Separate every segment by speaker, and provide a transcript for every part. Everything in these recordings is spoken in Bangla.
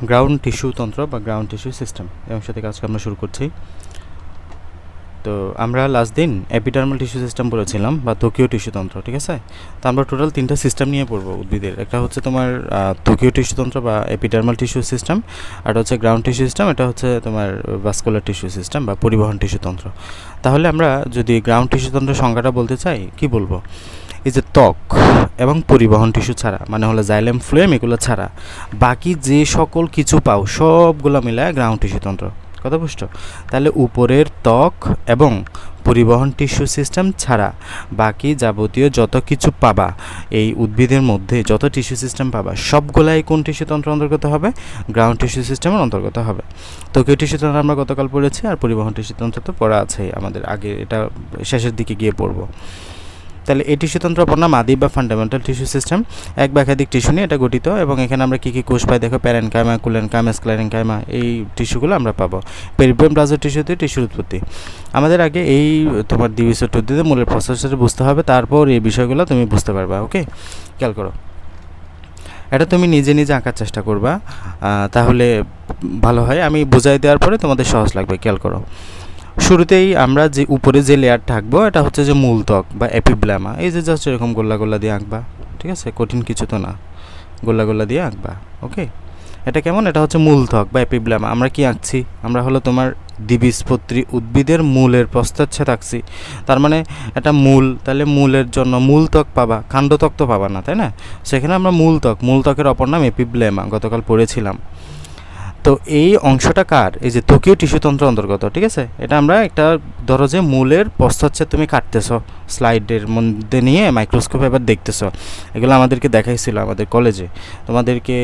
Speaker 1: গ্রাউন্ড টিস্যু তন্ত্র বা গ্রাউন্ড টিস্যু সিস্টেম এই অংশ থেকে আজকে আমরা শুরু করছি। তো আমরা লাস্ট দিন এপিডার্মাল টিস্যু সিস্টেম পড়েছিলাম বা ত্বকীয় টিস্যু তন্ত্র, ঠিক আছে। তো আমরা টোটাল 3টা সিস্টেম নিয়ে পড়বো উদ্ভিদের। একটা হচ্ছে তোমার ত্বকীয় টিস্যু তন্ত্র বা এপিডার্মাল টিস্যু সিস্টেম, আর হচ্ছে গ্রাউন্ড টিস্যু সিস্টেম, এটা হচ্ছে তোমার ভাস্কুলার টিস্যু সিস্টেম বা পরিবহন টিস্যু তন্ত্র। তাহলে আমরা যদি গ্রাউন্ড টিস্যু তন্ত্রের সংজ্ঞাটা বলতে চাই, কি বলবো? এই যে ত্বক এবং পরিবহন টিস্যু ছাড়া, মানে হলো জাইলেম ফ্লোয়েম, এগুলো ছাড়া বাকি যে সকল কিছু পাও সবগুলো মিলায় গ্রাউন্ড টিস্যু তন্ত্র। কথা বুঝছো? তাহলে উপরের ত্বক এবং পরিবহন টিস্যু সিস্টেম ছাড়া বাকি যাবতীয় যত কিছু পাবা, এই উদ্ভিদের মধ্যে যত টিস্যু সিস্টেম পাবা সবগুলাই কোন টিস্যু তন্ত্র অন্তর্গত হবে? গ্রাউন্ড টিস্যু সিস্টেমের অন্তর্গত হবে। ত্বকীয় টিস্যু তন্ত্র আমরা গতকাল পড়েছি, আর পরিবহন টিস্যু তন্ত্র তো পড়া আছে আমাদের আগে, এটা শেষের দিকে গিয়ে পড়বো। তাহলে এই টিস্যু তন্ত্র অপর নাম আদি বা ফান্ডামেন্টাল টিস্যু সিস্টেম। এক বা একাধিক টিস্যু নিয়ে এটা গঠিত, এবং এখানে আমরা কী কী কোষ পাই দেখো, প্যারেনকাইমা, কুলেনকাইমা, স্ক্লেরেনকাইমা, এই টিস্যুগুলো আমরা পাবো। পেরিব্রাম প্লাজা টিস্যুতে টিস্যুর উৎপত্তি। আমাদের আগে এই তোমার দ্বিবীজপত্রী উদ্ভিদে মূলের প্রসেসটা বুঝতে হবে, তারপর এই বিষয়গুলো তুমি বুঝতে পারবা। ওকে, খেয়াল করো, এটা তুমি নিজে নিজে আঁকার চেষ্টা করবা, তাহলে ভালো হয়। আমি বুঝাই দেওয়ার পরে তোমাদের সহজ লাগবে। খেয়াল করো, শুরুতেই আমরা যে উপরে যে লেয়ার থাকবো এটা হচ্ছে যে মূল ত্বক বা এপিব্লামা। এই যে জাস্ট এরকম গোল্লা গোল্লা দিয়ে আঁকবা, ঠিক আছে, কঠিন কিছু তো না, গোল্লা গোল্লা দিয়ে আঁকবা। ওকে, এটা কেমন? এটা হচ্ছে মূল ত্বক বা এপিব্লামা। আমরা কি আঁকছি? আমরা হলো তোমার দ্বিবীজপত্রী উদ্ভিদের মূলের প্রস্থচ্ছেদ আঁকছি। তার মানে এটা মূল, তাহলে মূলের জন্য মূল ত্বক পাবা, কাণ্ড ত্বক তো পাবা না, তাই না? সেখানে আমরা মূল ত্বক, মূল ত্বকের অপর নাম এপিব্লামা, গতকাল পড়েছিলাম। তো এই অংশটা কার? এই যে ত্বকীয় টিস্যুতন্ত্র অন্তর্গত, ঠিক আছে। এটা আমরা একটা ধরো যে মূলের প্রস্থচ্ছেদ তুমি কাটতেছো, স্লাইডের মধ্যে নিয়ে মাইক্রোস্কোপে এবার দেখতেছো। এগুলো আমাদেরকে দেখাইছিল আমাদের কলেজে। তোমাদেরকে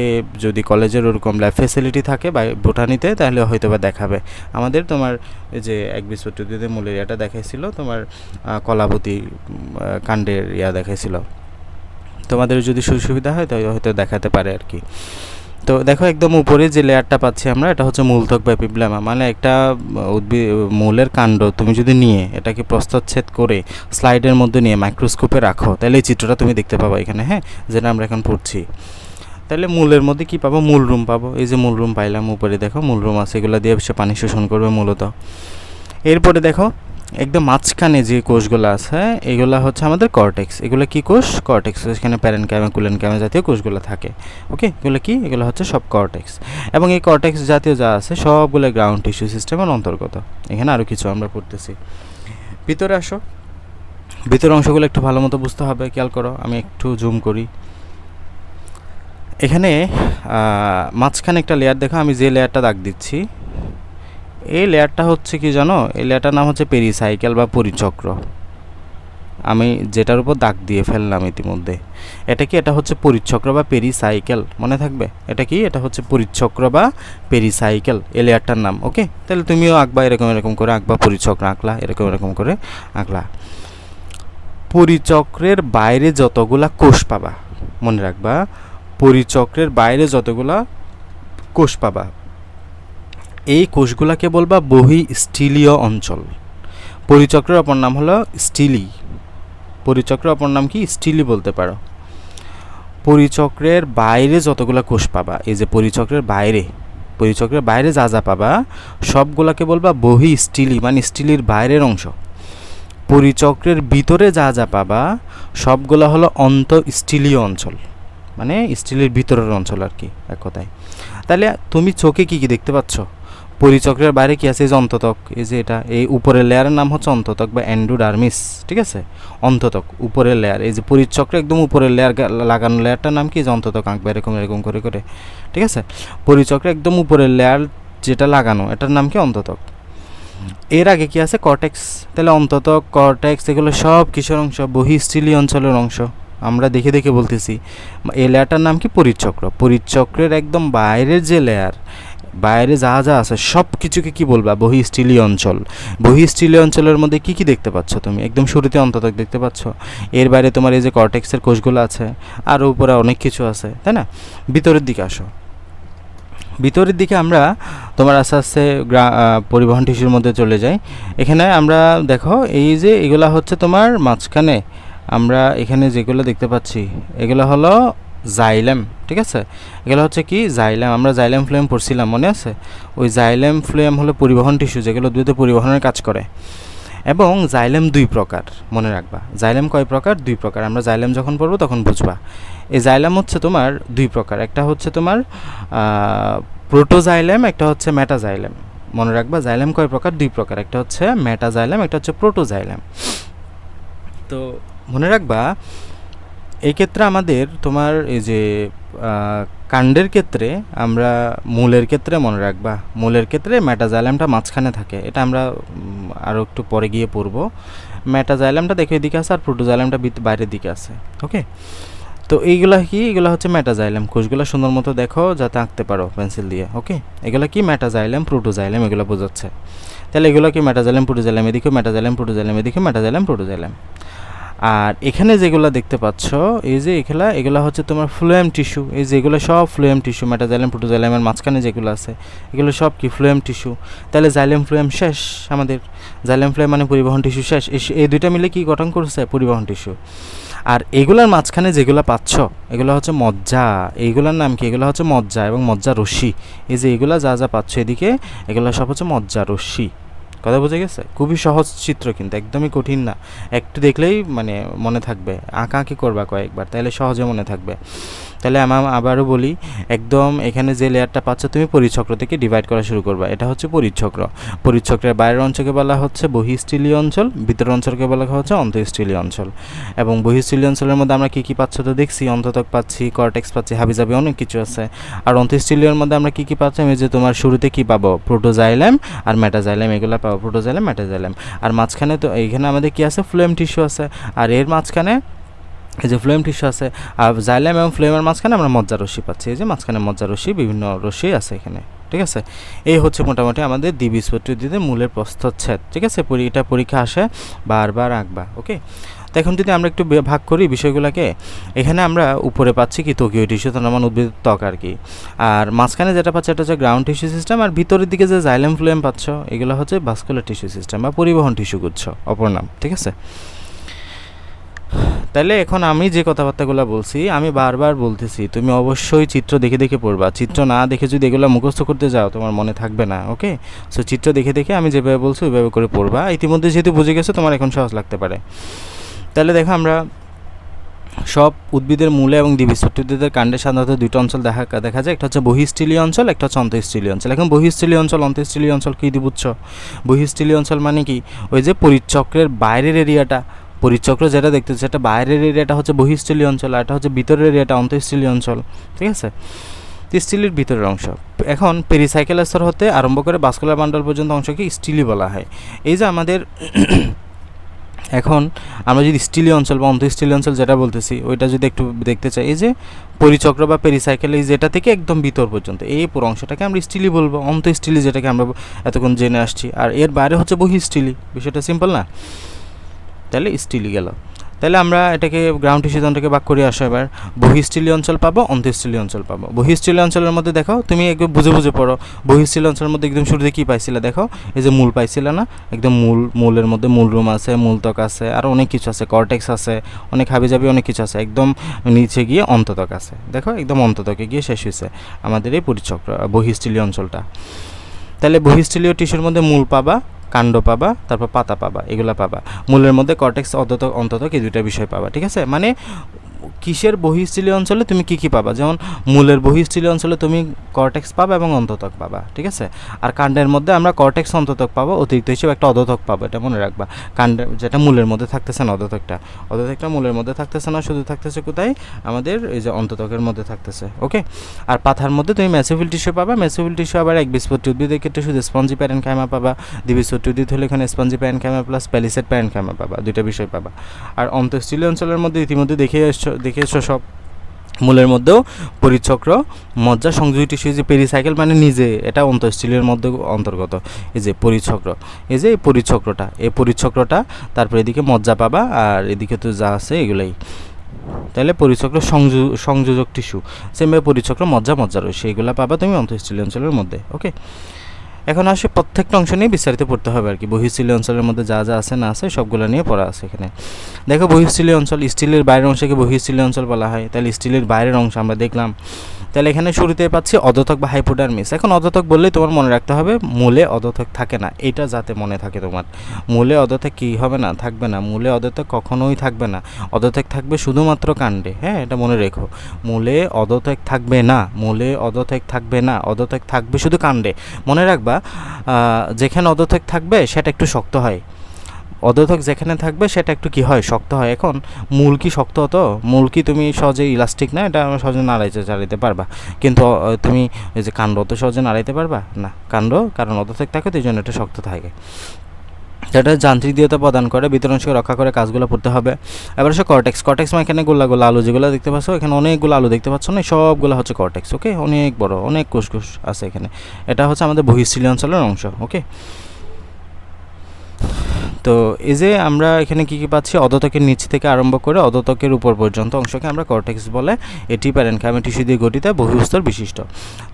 Speaker 1: যদি কলেজের ওরকম ল্যাব ফ্যাসিলিটি থাকে বা বোটানিতে, তাহলে হয়তো বা দেখাবে। আমাদের তোমার এই যে একবীজপত্রী উদ্ভিদের মূলের এটা দেখাইছিল, তোমার কলাবতী কাণ্ডের দেখাইছিল। তোমাদের যদি সুবিধা হয় তাহলে হয়তো দেখাতে পারে আর কি। তো দেখো, একদম উপরে যে লেয়ারটা পাচ্ছি আমরা, এটা হচ্ছে মূলত্বক বা এপিব্লামা। মানে একটা মূলের কাণ্ড তুমি যদি নিয়ে এটাকে প্রস্থচ্ছেদ করে স্লাইডের মধ্যে নিয়ে মাইক্রোস্কোপে রাখো, তাহলে এই চিত্রটা তুমি দেখতে পাবো এখানে, হ্যাঁ, যেটা আমরা এখন পড়ছি। তাহলে মূলের মধ্যে কি পাবো? মূল রুম পাবো। এই যে মূল রুম পাইলাম, উপরে দেখো মূল রুম আছে, এগুলো দিয়ে সে পানি শোষণ করবে মূলত। এরপরে দেখো একদম মাঝখানে যে কোষগুলো আছে, এগুলো হচ্ছে আমাদের কর্টেক্স। এগুলো কি কোষ? কর্টেক্স। এখানে প্যারেনকাইমা, কুলেনকাইমা জাতীয় কোষগুলো থাকে। ওকে, এগুলো কি? এগুলো হচ্ছে সব কর্টেক্স। এবং এই কর্টেক্স জাতীয় যা আছে সবগুলো গ্রাউন্ড টিস্যু সিস্টেমের অন্তর্গত। এখানে আরও কিছু আমরা পড়তেছি। ভিতরে আসো, ভিতরের অংশগুলো একটু ভালো মতো বুঝতে হবে। খেয়াল করো, আমি একটু জুম করি। এখানে মাঝখানে একটা লেয়ার দেখো, আমি যে লেয়ারটা দাগ দিচ্ছি, এই লেয়ারটা হচ্ছে কি জানো? এই লেয়ারটার নাম হচ্ছে পেরিসাইকেল বা পরিচক্র। আমি যেটার উপর দাগ দিয়ে ফেললাম ইতিমধ্যে, এটা কি? এটা হচ্ছে পরিচক্র বা পেরিসাইকেল, মনে থাকবে। এটা কি? এটা হচ্ছে পরিচক্র বা পেরিসাইকেল, এই লেয়ারটার নাম। ওকে, তাহলে তুমিও আঁকবা, এরকম এরকম করে আঁকবা। পরিচক্র আঁকলা, এরকম এরকম করে আঁকলা। পরিচক্রের বাইরে যতগুলা কোষ পাবা, মনে রাখবা, পরিচক্রের বাইরে যতগুলা কোষ পাবা, এই কোষগুলাকে বলবা বহিঃস্থলীয় অঞ্চল। পরিচক্রের অপর নাম হলো স্টিলি। পরিচক্রের অপর নাম কি? স্টিলি বলতে পারো। পরিচক্রের বাইরে যতগুলা কোষ পাবা, এই যে পরিচক্রের বাইরে, পরিচক্রের বাইরে যা যা পাবা সবগুলাকে বলবা বহিঃস্থলী, মানে স্টিলির বাইরের অংশ। পরিচক্রের ভিতরে যা যা পাবা সবগুলা হলো অন্তঃস্থলীয় অঞ্চল, মানে স্টিলের ভিতরের অঞ্চল আর কি, এক কথায়। তাহলে তুমি চোখে কি কি দেখতে পাচ্ছ? পরিচক্রের বাইরে কি আছে? এই যে অন্তত্বক, এই যে এটা, এই উপরের লেয়ারের নাম হচ্ছে অন্তত্বক বা এন্ডোডার্মিস, ঠিক আছে। অন্তত্বক উপরের লেয়ার, এই যে পরিচক্রের একদম উপরের লেয়ার লাগানো লেয়ারটার নাম কি? যে অন্তত্বক আঁকবে এরকম এরকম করে করে, ঠিক আছে। পরিচক্রের একদম উপরের লেয়ার যেটা লাগানো, এটার নাম কি? অন্তত্বক। এর আগে কি আছে? কর্টেক্স। তাহলে অন্তত্বক, কর্টেক্স, এগুলো সব কিসের অংশ? বহিঃস্থলী অঞ্চলের অংশ। আমরা দেখে দেখে বলতেছি। এই লেয়ারটার নাম কি? পরিচক্র। পরিচক্রের একদম বাইরের যে লেয়ার, বাইরে যা যা আছে সব কিছুকে কি বলবা? বহিঃস্থলীয় অঞ্চল। বহিঃস্থলীয় অঞ্চলের মধ্যে কি কি দেখতে পাচ্ছ তুমি? একদম শুরুতে অন্তত্বক দেখতে পাচ্ছ, এর বাইরে তোমার এই যে কর্টেক্সের কোষগুলো আছে, আর উপরে অনেক কিছু আছে, তাই না? ভিতরের দিকে আসো। ভিতরের দিকে আমরা তোমার আস্তে আস্তে পরিবহন টিস্যুর মধ্যে চলে যাই। এখানে আমরা দেখো, এই যে এগুলা হচ্ছে তোমার মাঝখানে আমরা এখানে যেগুলো দেখতে পাচ্ছি, এগুলো হলো জাইলেম, ঠিক আছে। এগুলো হচ্ছে কি জাইলেম, আমরা জাইলেম ফ্লোয়েম পড়ছিলাম মনে আছে। ওই জাইলেম ফ্লোয়েম হলো পরিবহন টিস্যু, যেগুলো উদ্ভিদে পরিবহনের কাজ করে। এবং জাইলেম 2 প্রকার, মনে রাখবা। জাইলেম কয় প্রকার? 2 প্রকার। আমরা জাইলেম যখন পড়বো তখন বুঝবা। এই জাইলেম হচ্ছে তোমার 2 প্রকার, একটা হচ্ছে তোমার প্রোটোজাইলেম, একটা হচ্ছে মেটাজাইলেম। মনে রাখবা জাইলেম কয় প্রকার? 2 প্রকার, একটা হচ্ছে মেটাজাইলেম, একটা হচ্ছে প্রোটোজাইলেম। তো মনে রাখবা এই ক্ষেত্রে আমাদের তোমার এই যে কাণ্ডের ক্ষেত্রে, আমরা মূলের ক্ষেত্রে মনে রাখবা, মূলের ক্ষেত্রে মেটাজাইলামটা মাঝখানে থাকে। এটা আমরা আরও একটু পরে গিয়ে পড়ব। মেটাজাইলামটা দেখো এদিকে আছে, আর প্রোটোজাইলামটা বাইরের দিকে আছে। ওকে, তো এইগুলা কি? এগুলো হচ্ছে মেটাজাইলাম। কোষগুলো সুন্দর মতো দেখো যাতে আঁকতে পারো পেন্সিল দিয়ে। ওকে, এগুলো কি? মেটাজাইলাম, প্রোটোজাইলাম, এগুলো বোঝাচ্ছে। তাহলে এগুলো কি? মেটাজাইলাম, প্রোটোজাইলাম, এদিকে মেটাজাইলাম, প্রোটোজাইলাম, এদিকে মেটাজাইলাম, প্রোটোজাইলাম। আর এখানে যেগুলো দেখতে পাচ্ছ, এই যে এগুলো হচ্ছে তোমার ফ্লোয়েম টিস্যু। এই যে এগুলো সব ফ্লোয়েম টিস্যু, মেটাজাইলাম, প্রোটোজাইলামের মাঝখানে যেগুলো আছে এগুলো সব কি? Phloem tissue. তাহলে জাইলেম ফ্লোয়েম শেষ আমাদের। জাইলেম ফ্লোয়েম মানে পরিবহন টিস্যু শেষ। এই দুইটা মিলে কি গঠন করছে? পরিবহন টিস্যু। আর এগুলোর মাঝখানে যেগুলো পাচ্ছ এগুলো হচ্ছে মজ্জা। এইগুলোর নাম কি? এগুলো হচ্ছে মজ্জা এবং মজ্জা রশ্মি। এই যে এগুলো যা যা পাচ্ছ এদিকে, এগুলো সব হচ্ছে মজ্জা রশ্মি। কথা বোঝা গেছে? খুবই সহজ চিত্র, কিন্তু একদমই কঠিন না। একটু দেখলেই মানে মনে থাকবে, আঁকাআঁকি করবা কয়েকবার, তাহলে সহজে মনে থাকবে। তাহলে আবারও বলি, একদম এখানে যে লেয়ারটা পাচ্ছ তুমি পরিচক্র থেকে ডিভাইড করা শুরু করবা। এটা হচ্ছে পরিচক্র। পরিচক্রের বাইরের অঞ্চলকে বলা হচ্ছে বহিঃস্থলীয় অঞ্চল, ভিতরের অঞ্চলকে বলা হচ্ছে অন্তঃস্থলীয় অঞ্চল। এবং বহিঃস্থলীয় অঞ্চলের মধ্যে আমরা কী কী পাচ্ছ তো দেখছি, অন্ততক পাচ্ছি, কর্টেক্স পাচ্ছি, হাবিজাবি অনেক কিছু আছে। আর অন্তঃস্থলীয়ের মধ্যে আমরা কী কী পাচ্ছি? আমি যে তোমার শুরুতে কী পাবো? প্রোটোজাইলাম আর মেটাজাইলাম, এগুলো পাবো। প্রোটোজাইলাম, মেটাজাইলাম। আর মাঝখানে তো এইখানে আমাদের কী আছে? ফ্লোয়েম টিস্যু আছে। আর এর মাঝখানে এই যে ফ্লোয়েম টিস্যু আছে। আর জাইলাম এবং ফ্লোয়েমের মাঝখানে আমরা মজ্জা রশ্মি পাচ্ছি। এই যে মাঝখানে মজ্জা রশ্মি, বিভিন্ন রশ্মি আছে এখানে, ঠিক আছে। এই হচ্ছে মোটামুটি আমাদের দ্বিবীজপত্রী উদ্ভিদের মূলের প্রস্থচ্ছেদ, ঠিক আছে। এটা পরীক্ষা আসে, বারবার আঁকবা। ওকে, তো এখন যদি আমরা একটু ভাগ করি বিষয়গুলোকে, এখানে আমরা উপরে পাচ্ছি কি? ত্বকীয় টিস্যু, তার মানে উদ্ভিদের ত্বক আর কি। আর মাঝখানে যেটা পাচ্ছি এটা হচ্ছে গ্রাউন্ড টিস্যু সিস্টেম। আর ভিতরের দিকে যে জাইলাম ফ্লোয়েম পাচ্ছ এগুলো হচ্ছে ভাস্কুলার টিস্যু সিস্টেম বা পরিবহন টিস্যু গুচ্ছ, অপর নাম, ঠিক আছে। তাহলে এখন আমি যে কথাবার্তাগুলো বলছি আমি বারবার বলতেছি, তুমি অবশ্যই চিত্র দেখে দেখে পড়বা। চিত্র না দেখে যদি এগুলো মুখস্থ করতে যাও তোমার মনে থাকবে না। ওকে, সো চিত্র দেখে দেখে আমি যেভাবে বলছি ওইভাবে করে পড়বা। ইতিমধ্যে যেহেতু বুঝে গেছো তোমার এখন সহজ লাগতে পারে। তাহলে দেখো, আমরা সব উদ্ভিদের মূলে এবং দ্বিবীজপত্রী উদ্ভিদের কাণ্ডে সাধারণত দুটো অঞ্চল দেখা যায়। একটা হচ্ছে বহিঃস্থলীয় অঞ্চল, একটা হচ্ছে অন্তঃস্থলীয় অঞ্চল। এখন বহিঃস্থলীয় অঞ্চল, অন্তঃস্থলীয় অঞ্চল কী বুঝছো? বহিঃস্থলীয় অঞ্চল মানে কি? ওই যে পরিচক্রের বাইরের এরিয়াটা, পরিচক্র যেটা দেখতেছে সেটা বাইরের এরিয়াটা হচ্ছে বহিঃস্থলীয় অঞ্চল, আর এটা হচ্ছে ভিতরের এরিয়াটা অন্তঃস্থলীয় অঞ্চল, ঠিক আছে। স্টিলের ভিতরের অংশ। এখন পেরিসাইকেল স্তর হতে আরম্ভ করে ভাস্কুলার বান্ডল পর্যন্ত অংশকে স্টিলি বলা হয়। এই যে আমাদের এখন আমরা যদি স্টিলীয় অঞ্চল বা অন্তঃস্থলীয় অঞ্চল যেটা বলতেছি ওইটা যদি একটু দেখতে চাই, এই যে পরিচক্র বা পেরিসাইকেল, এই যেটা থেকে একদম ভিতর পর্যন্ত এই পুরো অংশটাকে আমরা স্টিলি বলবো, অন্তঃস্থলী যেটাকে আমরা এতক্ষণ জেনে আসছি। আর এর বাইরে হচ্ছে বহিঃস্থলী। বিষয়টা সিম্পল না? তাহলে স্টিলি গেল। তাহলে আমরা এটাকে গ্রাউন্ড টিস্যু তন্ত্রকে ভাগ করে আসো। এবার বহিঃস্থলীয় অঞ্চল পাবো, অন্তঃস্থলীয় অঞ্চল পাবো। বহিঃস্থলীয় অঞ্চলের মধ্যে দেখো তুমি একটু বুঝে বুঝে পড়ো। বহিঃস্থলীয় অঞ্চলের মধ্যে একদম শুরুতে কী পাইছিলে দেখো, এই যে মূল পাইছিলে না? একদম মূলের মধ্যে মূলরুম আছে, মূলত্বক আছে, আর অনেক কিছু আছে, কর্টেক্স আছে, অনেক হাবিজাবি অনেক কিছু আছে। একদম নিচে গিয়ে অন্ততক আছে, দেখো একদম অন্ততকে গিয়ে শেষ হয়েছে আমাদের এই পরিচক্র বহিঃস্থলীয় অঞ্চলটা। তাহলে বহিঃস্থলীয় টিস্যুর মধ্যে মূল পাবা, কাণ্ড পাবা, তারপর পাতা পাবা, এগুলো পাবা। মূলের মধ্যে কর্টেক্স, অন্ততক এই দুইটা বিষয় পাবা, ঠিক আছে। মানে কিসের বহিঃস্থলীয় অঞ্চলে তুমি কী কী পাবা? যেমন মূলের বহিঃস্থলীয় অঞ্চলে তুমি কর্টেক্স পাবা এবং অন্ততক পাবা, ঠিক আছে। আর কাণ্ডের মধ্যে আমরা কর্টেক্স, অন্ততক পাবো, অতিরিক্ত হিসেবে একটা অধতক পাবো, এটা মনে রাখবা। কাণ্ডে যেটা মূলের মধ্যে থাকতেছে না, অধতকটা মূলের মধ্যে থাকতেছে না, শুধু থাকতেছে কোথায়? আমাদের এই যে অন্ততকের মধ্যে থাকতেছে। ওকে, আর পাতার মধ্যে তুমি মেসোফিল টিস্যু পাবা। মেসোফিল টিস্যু আবার একবীজপত্রী উদ্ভিদের ক্ষেত্রে শুধু স্পঞ্জি প্যারেনকাইমা পাবা। দ্বিবীজপত্রী উদ্ভিদ হলে এখানে spongy parenchyma plus palisade parenchyma পাবা, দুইটা বিষয় পাবা। আর অন্তঃস্থলীয় অঞ্চলের মধ্যে ইতিমধ্যে দেখে এসছো সব। মূলের মধ্যেও পরিচক্র, মজ্জা সংযোগী টিস্যু, যে পেরিসাইকেল মানে নিজে, এটা অন্তঃস্থলীর মধ্যে অন্তর্গত। এই যে পরিচক্র, এই যে পরিচক্রটা, তারপর এদিকে মজ্জা পাবা, আর এদিকে তো যা আছে এগুলাই। তাহলে পরিচক্র সংযোজক টিস্যু, সেমভাবে পরিচক্র, মজ্জা রয়েছে, এগুলো পাবা তুমি অন্তঃস্থলীয় অঞ্চলের মধ্যে। ওকে, এখন আসে প্রত্যেকটা অংশ নিয়ে বিস্তারিত পড়তে হবে আর কি। বহিঃস্থলীয় অঞ্চলের মধ্যে যা যা আছে না আছে সবগুলো নিয়ে পড়া আছে এখানে। দেখো বহিঃস্থলীয় অঞ্চল, স্টিলের বাইরের অংশকে বহিঃস্থলীয় অঞ্চল বলা হয়। তাহলে স্টিলের বাইরের অংশ আমরা দেখলাম। তাহলে এখানে শুরুতে পাচ্ছি অধোতক বা হাইপোডার্মিস। এখন অধোতক বললেই তোমার মনে রাখতে হবে মূলে অধোতক থাকে না, এটা যাতে মনে থাকে তোমার। মূলে অধোতক কী হবে না, থাকবে না। মূলে অধোতক কখনোই থাকবে না, অধোতক থাকবে শুধুমাত্র কাণ্ডে। হ্যাঁ, এটা মনে রেখো, মূলে অধোতক থাকবে না, মূলে অধোতক থাকবে না, অধোতক থাকবে শুধু কাণ্ডে। মনে রাখবা যেখানে অধোতক থাকবে সেটা একটু শক্ত হয়, অধোতক যেখানে থাকবে সেটা একটু কি হয়, শক্ত হয়। এখন মূল কি শক্ত হতো? মূল কি তুমি সহজে ইলাস্টিক না, এটা সহজে চালাইতে পারবা, কিন্তু তুমি এই যে কাণ্ড তো সহজে নাড়াইতে পারবা না। কাণ্ড কারণ অধোতক থাকে তো এই জন্য এটা শক্ত থাকে। যেটা যান্ত্রিক দৃঢ়তা প্রদান করে, বিতরণশীল রক্ষা করে, কাজগুলো পড়তে হবে। এবার হচ্ছে কর্টেক্স। কর্টেক্স মানে এখানে গোলা গোলা আলু যেগুলো দেখতে পাচ্ছ, এখানে অনেকগুলো আলু দেখতে পাচ্ছ না, সবগুলো হচ্ছে কর্টেক্স। ওকে, অনেক বড়, অনেক কুসকুস আছে এখানে। এটা হচ্ছে আমাদের বহিঃস্থলীয় অঞ্চলের অংশ। ওকে, তো এই যে আমরা এখানে কী কী পাচ্ছি, অধোতকের নিচ থেকে আরম্ভ করে অধোতকের উপর পর্যন্ত অংশকে আমরা কর্টেক্স বলে। এটি প্যারেনকাইমা টিস্যু দিয়ে গঠিত, বহুস্তর বিশিষ্ট।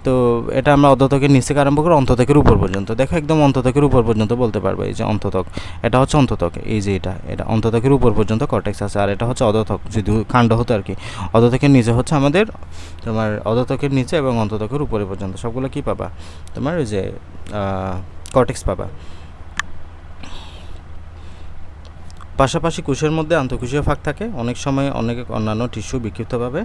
Speaker 1: তো এটা আমরা অধোতকের নিচ থেকে আরম্ভ করে অন্ততকের উপর পর্যন্ত, দেখো একদম অন্ততকের উপর পর্যন্ত বলতে পারবো। এই যে অন্ততক, এটা হচ্ছে অন্ততক, এই যে এটা অন্ততকের উপর পর্যন্ত কর্টেক্স আছে। আর এটা হচ্ছে অধোতক, যদি কাণ্ড হতো আর কি। অধোতকের নিচে হচ্ছে আমাদের তোমার অধোতকের নিচে এবং অন্ততকের উপরে পর্যন্ত সবগুলো কী পাবা, তোমার ওই যে কর্টেক্স পাবা। পাশাপাশি কোষের মধ্যে আন্তঃকোষীয় ফাঁক থাকে, অনেক সময় অনেক অন্যান্য টিস্যু বিক্ষিপ্তভাবে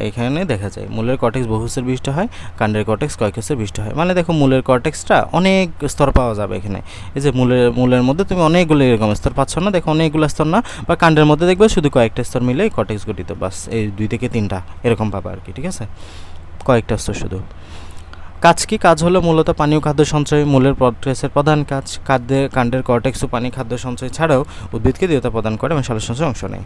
Speaker 1: এখানে দেখা যায়। মূলের কর্টেক্স বহুস্তর বিশিষ্ট হয়, কাণ্ডের কর্টেক্স কয়েকস্তর বিশিষ্ট হয়। মানে দেখো মূলের কর্টেক্সটা অনেক স্তর পাওয়া যাবে এখানে। এই যে মূলের মধ্যে তুমি অনেকগুলো এরকম স্তর পাচ্ছ না, দেখো অনেকগুলো স্তর না, বা কাণ্ডের মধ্যে দেখবে শুধু কয়েকটা স্তর মিলে কর্টেক্স গঠিত, বাস এই 2 থেকে 3টা এরকম পাবা আর কি। ঠিক আছে, কয়েকটা স্তর শুধু। কাজ কি? কাজ হলো মূলত পানি ও খাদ্য সঞ্চয়, মূলের কর্টেক্সের প্রধান কাজ। কাণ্ডের কর্টেক্স ও পানি খাদ্য সঞ্চয় ছাড়াও উদ্ভিদকে দৃঢ়তা প্রদান করে এবং সালোকসংশ্লেষণে অংশ নেয়।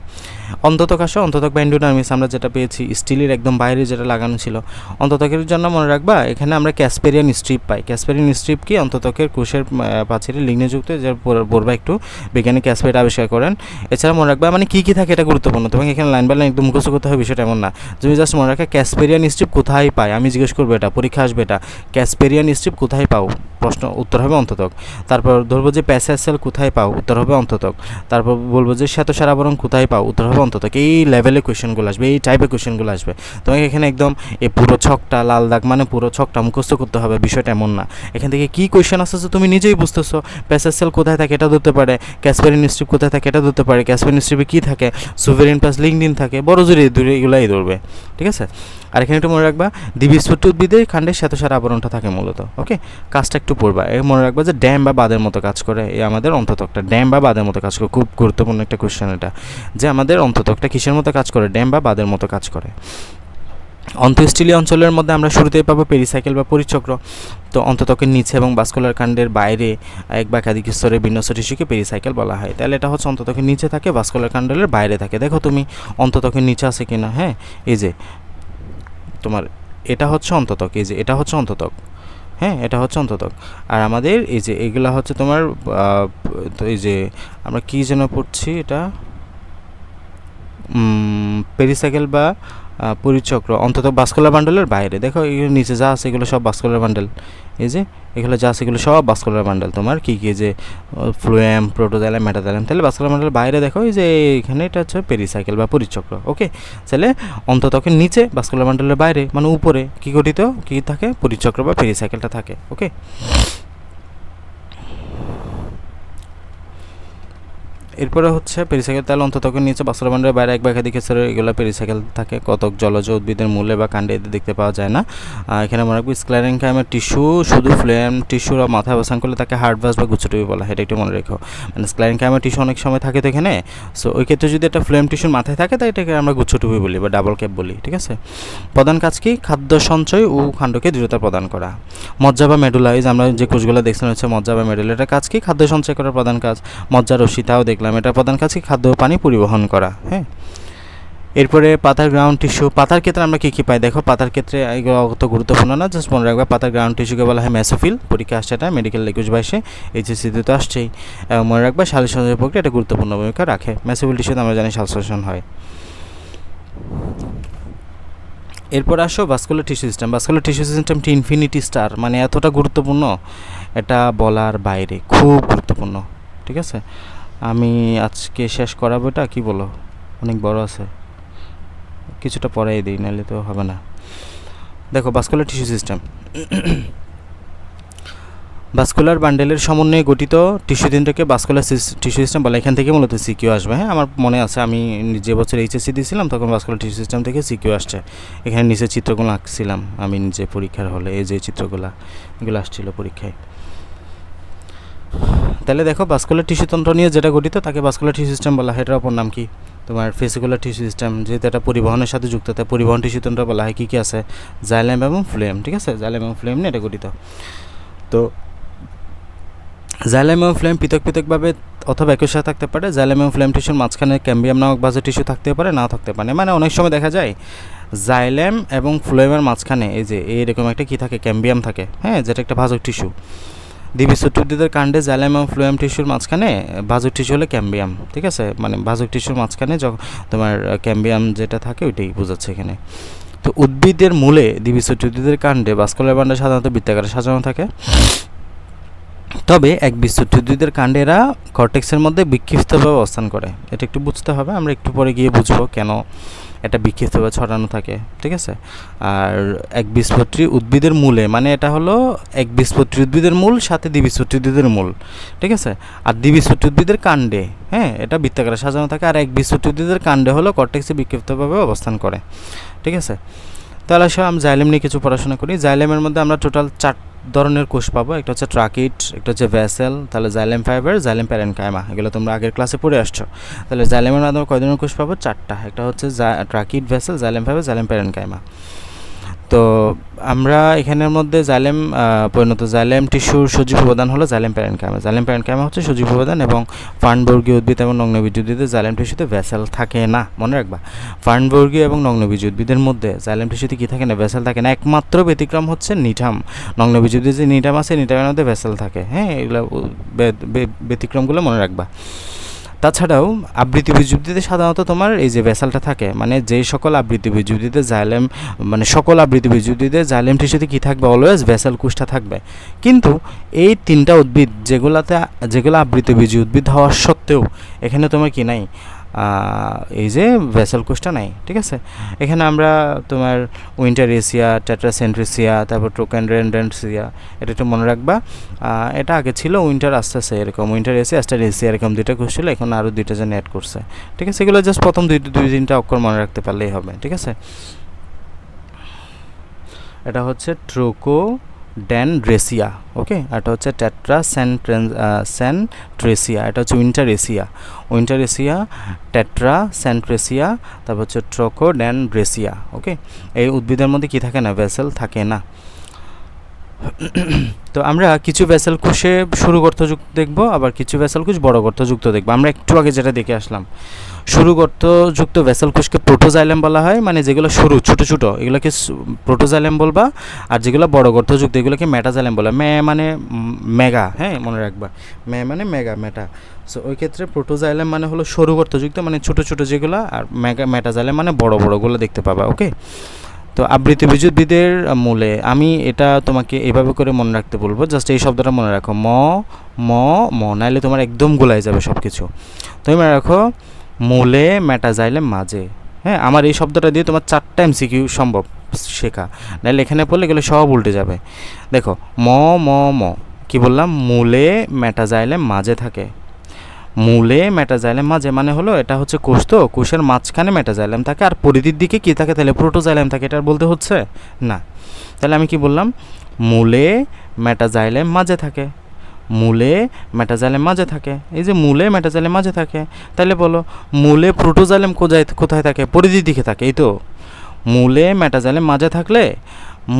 Speaker 1: অন্ততক আসো, অন্ততক বা এন্ডোডার্মিস আমরা যেটা পেয়েছি স্টিলের একদম বাইরে যেটা লাগানো ছিল। অন্ততকের জন্য মনে রাখবা এখানে আমরা ক্যাসপেরিয়ান স্ট্রিপ পাই। ক্যাসপেরিয়ান স্ট্রিপ কি? অন্ততকের কোষের প্রাচীরে লিগ্নেযুক্ত, যার পড়বা একটু, বিজ্ঞানী ক্যাসপেরিয়ান আবিষ্কার করেন। এছাড়া মনে রাখবা মানে কী কী থাকে এটা গুরুত্বপূর্ণ, তোমাকে এখানে লাইন বাই লাইন একদম মুখস্থ করতে হবে বিষয়টা এমন না। তুমি জাস্ট মনে রাখা ক্যাসপেরিয়ান স্ট্রিপ কোথায় পাই, আমি জিজ্ঞেস করবো, এটা পরীক্ষা আসবে, এটা ক্যাসপেরিয়ান স্ট্রিপ কোথায় পাও, প্রশ্ন উত্তর হবে অন্ততক। তারপর ধরবো যে প্যাসেজ সেল কোথায় পাও, উত্তর হবে অন্ততক। তারপর বলবো যে শ্বেতসার আবরণ কোথায় পাও, উত্তর হবে অন্ততক। এই লেভেলে কোয়েশ্চেনগুলো আসবে, এই টাইপের কোয়েশ্চেনগুলো আসবে। তোমাকে এখানে একদম এই পুরো ছকটা, লাল দাগ মানে পুরো ছকটা মুখস্থ করতে হবে, বিষয়টা এমন না। এখান থেকে কী কোয়েশ্চেন আসছে তুমি নিজেই বুঝতেছো। প্যাসেজ সেল কোথায় থাকে এটা ধরতে পারে, ক্যাসপেরিয়ান স্ট্রিপ কোথায় থাকে এটা ধরতে পারে, ক্যাসপেরিয়ান স্ট্রিপে কী থাকে, সুভেরিন প্লাস লিগনিন থাকে, বড় জোরে দূরে এগুলাই ধরবে। ঠিক আছে, আর এখানে একটু মনে রাখবা দ্বিবীজপত্রী উদ্ভিদের কাণ্ডে শ্বেতসার আবরণটা থাকে মূলত। ওকে, কাজটা একটু পড়বা। মনে রাখবা যে ড্যাম বা বাঁধের মতো কাজ করে এই আমাদের অন্ততকটা, ড্যাম বা বাঁধের মতো কাজ করে। খুব গুরুত্বপূর্ণ একটা কোয়েশ্চেন এটা, যে আমাদের অন্ততকটা কিসের মতো কাজ করে, ড্যাম বা বাঁধের মতো কাজ করে। অন্তঃস্থলীয় অঞ্চলের মধ্যে আমরা শুরুতেই পাবো পেরিসাইকেল বা পরিচক্র। তো অন্ততকের নিচে এবং ভাস্কুলার কাণ্ডের বাইরে এক বা একাধিক স্তরে বিন্যস্ত টিস্যুকে পেরিসাইকেল বলা হয়। তাহলে এটা হচ্ছে অন্ততকের নিচে থাকে, ভাস্কুলার কাণ্ডের বাইরে থাকে। দেখো তুমি অন্ততকের নিচে আছে কিনা। হ্যাঁ, এই যে তোমার এটা হচ্ছে অন্ততক, এই যে এটা হচ্ছে অন্ততক। হ্যাঁ, এটা হচ্ছে অন্ততক। আর আমাদের এই যে এগুলা হচ্ছে তোমার তো এই যে আমরা কী যেন পড়ছি, এটা পেরিসাইকেল বা পরিচক্র, অন্তত ভাস্কুলার বান্ডেলের বাইরে। দেখো এগুলো নিচে যা আছে এগুলো সব ভাস্কুলার বান্ডেল, এই যে এগুলো যা আছে এগুলো সব ভাস্কুলার বান্ডেল। তোমার কী কী যে ফ্লুয়েম, প্রোটোজাইলাম, মেটাজাইলাম, তাহলে ভাস্কুলার বান্ডেলের বাইরে দেখো এই যে এখানে এটা হচ্ছে পেরিসাইকেল বা পরিচক্র। ওকে, তাহলে অন্ততকের নিচে ভাস্কুলার বান্ডেলের বাইরে মানে উপরে কী গঠিত, কী থাকে, পরিচক্র বা পেরিসাইকেলটা থাকে। ওকে, এরপরে হচ্ছে পেরিসাইকেল। তাহলে অন্ততকের নিচে ভাস্কুলার বান্ডেলের বাইরে এক বা একাধিক স্তরে এগুলো পেরিসাইকেল থাকে। কতক জলজ উদ্ভিদের মূলে বা কাণ্ডে এদের দেখতে পাওয়া যায় না। এখানে মনে রাখবো স্ক্লেরেনকাইমের টিস্যু শুধু ফ্লোয়েম টিস্যুর মাথায় অবস্থান করলে তাকে হার্ডভাস বা গুচ্ছটুপি বলা হয়, এটা একটু মনে রেখো। মানে স্ক্লেরেনকাইমের টিস্যু অনেক সময় থাকে তো এখানে, সো ওই ক্ষেত্রে যদি একটা ফ্লোয়েম টিস্যুর মাথায় থাকে তাই এটাকে আমরা গুচ্ছটুপি বলি বা ডাবল ক্যাপ বলি। ঠিক আছে, প্রধান কাজ কি? খাদ্য সঞ্চয় ও কাণ্ডকে দৃঢ়তা প্রদান করা। মজ্জা বা মেডুলা, এই যে আমরা যে কোষগুলো দেখছিলাম হচ্ছে মজ্জা বা মেডুলা, এটার কাজ কি? খাদ্য সঞ্চয় করার প্রধান কাজ। মজ্জা রশ্মি, তাও দেখলাম, এটা প্রধান কাজ কি? খাদ্য ও পানি পরিবহন করা। হ্যাঁ, এরপরে পাতার গ্রাউন্ড টিস্যু। পাতার ক্ষেত্রে আমরা কী কী পাই দেখো, পাতার ক্ষেত্রে এগুলো অত গুরুত্বপূর্ণ না, জাস্ট মনে রাখবে পাতার গ্রাউন্ড টিস্যুকে বলা হয় মেসোফিল। পরীক্ষা আসছে এটা মেডিকেল 21-22-এ, এইচএসসিতে তো আসছেই। এবং মনে রাখবে সালোকসংশ্লেষণ প্রক্রিয়া এটা গুরুত্বপূর্ণ ভূমিকা রাখে। মেসোফিল টিস্যুতে আমরা জানি সালোকসংশ্লেষণ হয়। এরপর আসো vascular tissue system. Vascular tissue সিস্টেমটি ইনফিনিটি স্টার, মানে এতটা গুরুত্বপূর্ণ এটা বলার বাইরে, খুব গুরুত্বপূর্ণ। ঠিক আছে, আমি আজকে শেষ করাবো। এটা কি বলো, অনেক বড় আছে, কিছুটা পরেই দিই, নাহলে তো হবে না। দেখো, ভাস্কুলার টিস্যু সিস্টেম। ভাস্কুলার বান্ডেলের সমন্বয়ে গঠিত টিস্যু তিনটাকে ভাস্কুলার টিস্যু সিস্টেম বলে। এখান থেকে মূলত সিকিউ আসবে। হ্যাঁ, আমার মনে আছে আমি যে বছর এইচএসসি দিয়েছিলাম তখন ভাস্কুলার টিস্যু সিস্টেম থেকে সিকিউ আসছে। এখানে নিচে চিত্রগুলো আঁকছিলাম আমি নিজে পরীক্ষার হলে, এই যে চিত্রগুলো এগুলো আসছিল পরীক্ষায়। তাহলে দেখো, ভাস্কুলার টিস্যু তন্ত্র নিয়ে যেটা গঠিত তাকে ভাস্কুলার টিস্যু সিস্টেম বলা হয়। এটার অপর নাম কি? তোমার ফেসিকুলার টিস্যু সিস্টেম। যেহেতু এটা পরিবহনের সাথে যুক্ত, তাই পরিবহন টিস্যু তন্ত্র বলা হয়। কী কী আছে? জাইলেম এবং ফ্লোয়েম। ঠিক আছে, জাইলেম এবং ফ্লোয়েম নিয়ে এটা গঠিত। তো জাইলেম এবং ফ্লোয়েম পৃথক পৃথকভাবে অথবা একই সাথে থাকতে পারে। জাইলেম এবং ফ্লোয়েম টিস্যুর মাঝখানে ক্যাম্বিয়াম নামক বাজু টিস্যু থাকতে পারে, নাও থাকতে পারে। মানে অনেক সময় দেখা যায় জাইলেম এবং ফ্লোয়েমের মাঝখানে এই যে এইরকম একটা কী থাকে, ক্যাম্বিয়াম থাকে। হ্যাঁ, যেটা একটা ভাজক টিস্যু। দ্বিবীজপত্রী উদ্ভিদের কাণ্ডে জাইলেম এবং ফ্লোয়েম টিস্যুর মাঝখানে ভাজক টিস্যু হলে ক্যাম্বিয়াম। ঠিক আছে, মানে ভাজক টিস্যুর মাঝখানে তোমার ক্যাম্বিয়াম যেটা থাকে ওইটাই বোঝাচ্ছে এখানে। তো উদ্ভিদের মূলে দ্বিবীজপত্রী উদ্ভিদের কাণ্ডে ভাস্কুলার বান্ডেল সাধারণত বৃত্তাকারে সাজানো থাকে। তবে একবীজপত্রী উদ্ভিদের কাণ্ডে এরা কর্টেক্সের মধ্যে বিক্ষিপ্তভাবে অবস্থান করে। এটা একটু বুঝতে হবে, আমরা একটু পরে গিয়ে বুঝবো কেন এটা বিক্ষিপ্তভাবে ছড়ানো থাকে। ঠিক আছে, আর একবীজপত্রী উদ্ভিদের মূলে মানে এটা হলো একবীজপত্রী উদ্ভিদের মূল সাথে দ্বিবীজপত্রী উদ্ভিদের মূল। ঠিক আছে, আর দ্বিবীজপত্রী উদ্ভিদের কাণ্ডে হ্যাঁ এটা বৃত্তাকারে সাজানো থাকে, আর একবীজপত্রী উদ্ভিদের কাণ্ডে হলো কর্টেক্সে বিক্ষিপ্তভাবে অবস্থান করে। ঠিক আছে, তাহলে আসলে আমরা জাইলেম নিয়ে কিছু পড়াশোনা করি। জাইলেমের মধ্যে আমরা টোটাল 4 ধরনের কোষ পাবো। একটা হচ্ছে ট্রাকিট, একটা হচ্ছে ভ্যাসেল, তাহলে জাইলেম ফাইবার, জাইলেম প্যারেনকাইমা, এগুলো তোমরা আগের ক্লাসে পড়ে আসছো। তাহলে জাইলেমের মাধ্যমে কয় ধরনের কোষ পাবো? 4টা। একটা হচ্ছে tracheid, vessel, xylem fibre, xylem parenchyma. তো আমরা এখানের মধ্যে জাইলেম পরিণত জাইলেম টিস্যুর সজীব উপাদান হলো জাইলেম প্যারেনকাইমা। জাইলেম প্যারেনকাইমা হচ্ছে সজীব উপাদান, এবং ফার্নবর্গীয় উদ্ভিদ এবং নগ্নবীজ উদ্ভিদে জাইলেম টিস্যুতে ভ্যাসেল থাকে না। মনে রাখবা, ফার্নবর্গীয় এবং নগ্নবীজ উদ্ভিদের মধ্যে জাইলেম টিস্যুতে কী থাকে না? ভ্যাসেল থাকে না। একমাত্র ব্যতিক্রম হচ্ছে নিটাম। নগ্নবীজ উদ্ভিদে যে নিটাম আছে, নিটামের মধ্যে ভ্যাসেল থাকে। হ্যাঁ, এগুলো ব্যতিক্রমগুলো মনে রাখবা। তাছাড়াও আবৃতবীজ উদ্ভিদে সাধারণত তোমার এই যে ভ্যাসেলটা থাকে, মানে যে সকল আবৃতবীজ উদ্ভিদে জাইলেম, মানে সকল আবৃতবীজ উদ্ভিদে জাইলেম টিস্যুতে কী থাকবে? অলওয়েজ ভ্যাসেল কোষটা থাকবে। কিন্তু এই 3টা উদ্ভিদ যেগুলো আবৃতবীজ উদ্ভিদ হওয়ার সত্ত্বেও এখানে তোমার কি নাই? এই যে ভ্যাসেল কোষটা নাই। ঠিক আছে, এখানে আমরা তোমার উইন্টারেসিয়া, টেট্রাসেন্ট্রিসিয়া, তারপর ট্রোকেন্ড্রেন্ডেন্সিয়া, এটা একটু মনে রাখবা। এটা আগে ছিল উইন্টার, আস্তে আস্তে এরকম উইন্টারেসিয়া, অ্যাস্টারেসিয়া, এরকম 2টা কোষ ছিল, এখন আরও 2টা যেন অ্যাড করছে। ঠিক আছে, এগুলো জাস্ট প্রথম 2-3টা অক্ষর মনে রাখতে পারলেই হবে। ঠিক আছে, এটা হচ্ছে ট্রোকোডেনড্রেসিয়া, ওকে। এটা হচ্ছে টেট্রাসেন্ট্রেসিয়া, এটা হচ্ছে উইন্টারেসিয়া, টেট্রাসেন্ট্রেসিয়া, তারপর হচ্ছে ট্রোকোডেনড্রেসিয়া, ওকে। এই উদ্ভিদের মধ্যে কি থাকে না? ভ্যাসেল থাকে না। তো আমরা কিছু ভ্যাসেল কোষে সরু গর্তযুক্ত দেখব, আবার কিছু ভ্যাসেল কোষ বড় গর্তযুক্ত দেখব। আমরা একটু আগে যেটা দেখে আসলাম, সরু গর্তযুক্ত ভ্যাসেল কোষকে প্রোটোজাইলেম বলা হয়, মানে যেগুলো সরু ছোটো ছোটো এগুলোকে প্রোটোজাইলেম বলবা, আর যেগুলো বড় গর্তযুক্ত এগুলোকে মেটাজাইলেম বলা। মানে মেগা, হ্যাঁ মনে রাখবা, মানে মেগা, মেটা। সো ওই ক্ষেত্রে প্রোটোজাইলেম মানে হলো সরু গর্তযুক্ত, মানে ছোটো ছোটো যেগুলো, আর মেটাজাইলেম মানে বড় বড়গুলো দেখতে পাবা, ওকে। তো আবৃতবীজ উদ্ভিদের মূলে, আমি এটা তোমাকে এভাবে করে মনে রাখতে বলবো, জাস্ট এই শব্দটা মনে রাখো, ম, নাইলে তোমার একদম গোলায় যাবে সব কিছু। তুমি মনে রাখো মূলে, মেটাজাইলেম, মাঝে। হ্যাঁ, আমার এই শব্দটা দিয়ে তোমার 4টা MCQ সম্ভব শেখা, নাইলে এখানে পড়লে এগুলো সব উল্টে যাবে। দেখো ম কি বললাম? মূলে, মেটাজাইলেম, মাঝে থাকে। মূলে, মেটাজাইলেম, মাঝে মানে হলো এটা হচ্ছে কোষ, তো কোষের মাঝখানে মেটাজাইলেম থাকে, আর পরিধির দিকে কী থাকে? তাহলে প্রোটোজাইলেম থাকে। এটা বলতে হচ্ছে না। তাহলে আমি কি বললাম? মূলে, মেটাজাইলেম, মাঝে থাকে। মূলে, মেটাজাইলেম, মাঝে থাকে। এই যে মূলে, মেটাজাইলেম, মাঝে থাকে, তাহলে বলো মূলে প্রোটোজাইলেম কোথায় থাকে? পরিধির দিকে থাকে। এই তো মূলে, মেটাজাইলেম, মাঝে থাকলে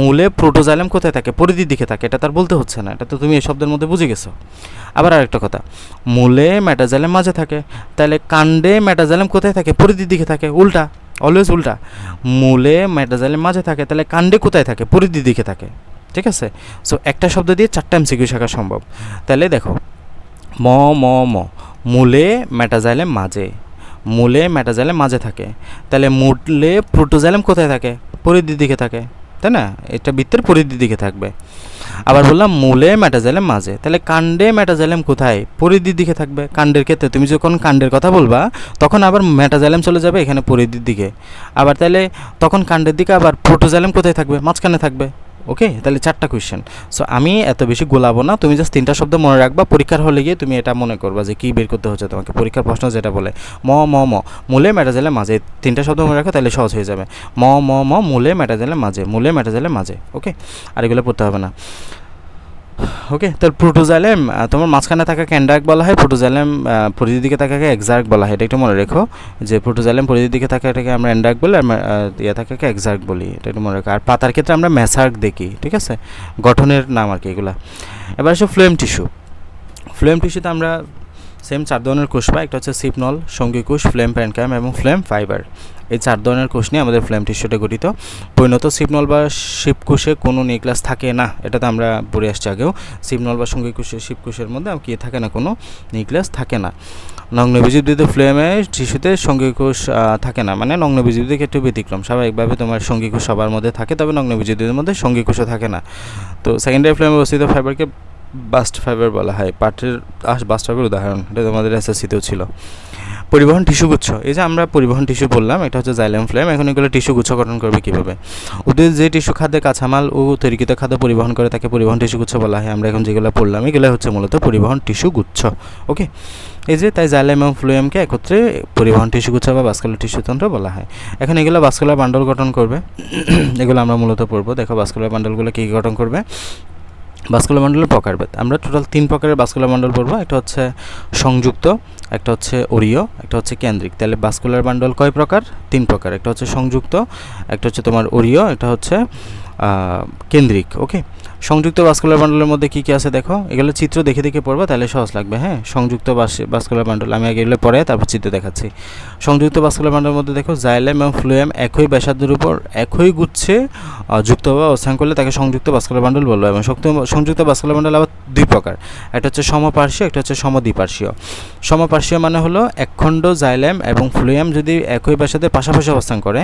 Speaker 1: মূলে প্রোটোজাইলেম কোথায় থাকে? পরিধির দিকে থাকে। এটা তার বলতে হচ্ছে না, এটা তো তুমি এই শব্দের মধ্যে বুঝে গেছো। আবার আরেকটা কথা, মূলে, মেটাজাইলেম, মাঝে থাকে, তাহলে কাণ্ডে মেটাজাইলেম কোথায় থাকে? পরিধির দিকে থাকে। উল্টা, অলওয়েজ উল্টা। মূলে, মেটাজাইলেম, মাঝে থাকে, তাহলে কাণ্ডে কোথায় থাকে? পরিধির দিকে থাকে। ঠিক আছে, সো একটা শব্দ দিয়ে 4টা MCQ শেখা সম্ভব। তাহলে দেখো ম, মূলে, মেটাজাইলেম, মাঝে। মূলে, মেটাজাইলেম, মাঝে থাকে, তাহলে মূলে প্রোটোজাইলেম কোথায় থাকে? পরিধির দিকে থাকে, তাই না? এটা বৃত্তের পরিধির দিকে থাকবে। আবার বললাম মূলে মেটাজাইলাম মাঝে, তাহলে কাণ্ডে মেটাজাইলাম কোথায়? পরিধির দিকে থাকবে। কাণ্ডের ক্ষেত্রে তুমি যখন কাণ্ডের কথা বলবা তখন আবার মেটাজাইলাম চলে যাবে এখানে পরিধির দিকে। আবার তাহলে তখন কাণ্ডের দিকে আবার প্রোটোজাইলাম কোথায় থাকবে? মাঝখানে থাকবে। ওকে, তাহলে 4টা কোয়েশ্চেন। সো আমি এত বেশি গোলাবো না, তুমি জাস্ট 3টা শব্দ মনে রাখবা। পরীক্ষার হলে গিয়ে তুমি এটা মনে করবা যে কী বের করতে হচ্ছে তোমাকে। পরীক্ষার প্রশ্ন যেটা বলে ম ম ম মূলে মেটাজাইলাম মাঝে, 3টা শব্দ মনে রাখো, তাহলে সহজ হয়ে যাবে। ম ম ম মূলে মেটাজাইলাম মাঝে, মূলে মেটাজাইলাম মাঝে। ওকে, আর এগুলো পড়তে হবে না। ওকে, তাহলে প্রোটোজাইলাম তোমার মাঝখানে থাকা ক্যান্ডার্ক বলা হয়, প্রোটোজাইলাম পরিধির দিকে থাকাকে এক্সার্ক বলা হয়। এটা একটু মনে রেখো যে প্রোটোজাইলাম পরিধির দিকে থাকা এটাকে আমরা এন্ডার্ক বলি, আর ইয়ে থাকাকে এক্সার্ক বলি। এটা একটু মনে রেখো। আর পাতার ক্ষেত্রে আমরা মেসার্ক দেখি, ঠিক আছে, গঠনের নাম আর কি এগুলা। এবার আসো ফ্লোয়েম টিস্যু। ফ্লোয়েম টিস্যুতে আমরা সেম 4 ধরনের কোষ পাই। একটা হচ্ছে সিপনল, সঙ্গী কোষ, ফ্লেম প্যানকাম এবং ফ্লেম ফাইবার। এই 4 ধরনের কোষ নিয়ে আমাদের ফ্লেম টিস্যুটা গঠিত। পরিণত সিপনল বা শিবকোষে কোনো নিউক্লিয়াস থাকে না, এটাতে আমরা পড়ে আসছি আগেও। সিপনল বা সঙ্গী কোষে শিবকোষের মধ্যে কি থাকে না, কোনো নিউক্লিয়াস থাকে না। নগ্নবীজোদ্ভিদ ফ্লেমে টিস্যুতে সঙ্গী কোষ থাকে না, মানে নগ্নবীজোদ্ভিদের ক্ষেত্রে ব্যতিক্রম। স্বাভাবিকভাবে তোমার সঙ্গী কোষ সবার মধ্যে থাকে, তবে নগ্নবীজোদ্ভিদের মধ্যে সঙ্গী কোষও থাকে না। তো সেকেন্ডারি ফ্লেমে অবস্থিত ফাইবারকে বাস্ট ফাইবার বলা হয়। পাটের বাস্ট ফাইবার উদাহরণ, এটা তোমাদের এসএসসিতেও ছিল। পরিবহন টিস্যুগুচ্ছ, এই যে আমরা পরিবহন টিস্যু বললাম, এটা হচ্ছে জাইলেম ফ্লেম। এখন এগুলো টিস্যুগুচ্ছ গঠন করবে কীভাবে? উদ্ভিদ যে টিস্যু খাদ্যে কাঁচামাল ও তৈরিকৃত খাদ্য পরিবহন করে তাকে পরিবহন টিস্যুগুচ্ছ বলা হয়। আমরা এখন যেগুলো পড়লাম এগুলো হচ্ছে মূলত পরিবহন টিস্যুগুচ্ছ। ওকে, এই যে তাই জাইলেম এবং ফ্লোয়েমকে একত্রে পরিবহন টিস্যুগুচ্ছ বা ভাস্কুলার টিস্যুতন্ত্র বলা হয়। এখন এগুলো ভাস্কুলার বান্ডল গঠন করবে, এগুলো আমরা মূলত পড়বো। দেখো ভাস্কুলার বান্ডলগুলো কী গঠন করবে। ভাস্কুলার বান্ডলের প্রকারভেদ, আমরা টোটাল 3 প্রকারের ভাস্কুলার বান্ডল পড়বো। একটা হচ্ছে সংযুক্ত, একটা হচ্ছে অরীয়, একটা হচ্ছে কেন্দ্রিক। তাহলে ভাস্কুলার বান্ডল কয় প্রকার? 3 প্রকার। একটা হচ্ছে সংযুক্ত, একটা হচ্ছে তোমার অরীয়, এটা হচ্ছে কেন্দ্রিক। ওকে, সংযুক্ত ভাস্কুলার বান্ডলের মধ্যে কী কী আছে দেখো, এগুলো চিত্র দেখে দেখে পড়বো, তাহলে সহজ লাগবে। হ্যাঁ, সংযুক্ত ভাস্কুলার বান্ডল আমি আগে এগুলো পরে তারপর চিত্র দেখাচ্ছি। সংযুক্ত ভাস্কুলার বান্ডলের মধ্যে দেখো জাইলেম এবং ফ্লোয়েম একই ব্যাসার্ধের উপর একই গুচ্ছে যুক্তভাবে অবস্থান করলে তাকে সংযুক্ত ভাস্কুলার বান্ডল বলবো। এবং সংযুক্ত ভাস্কুলার বান্ডল আবার 2 প্রকার, একটা হচ্ছে সমপার্শ্বীয়, একটা হচ্ছে সমদ্বিপার্শ্বীয়। সমপার্শ্বীয় মানে হলো একখণ্ড জাইলেম এবং ফ্লোয়েম যদি একই ব্যাসার্ধে পাশাপাশি অবস্থান করে